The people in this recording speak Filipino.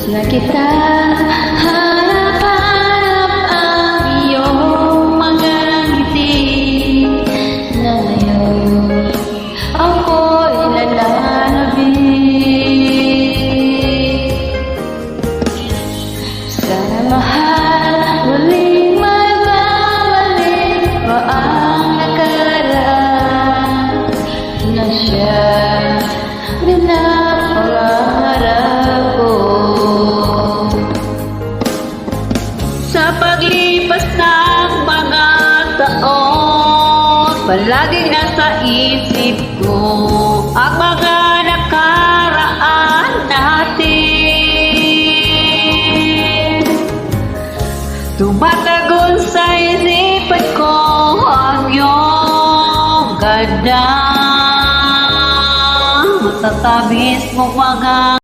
na kita hanap-hanap ang iyong mga ngiti na ngayon ako'y nalalabig. Sana mahal, muling magbabalik pa ang nakaraan na siya pinapangarap ko. Sa paglipas ng mga taon, palaging nasa isip ko ang mga nakaraan natin. Tumatagol sa isipan ko ang iyong ganda, matatamis mong mga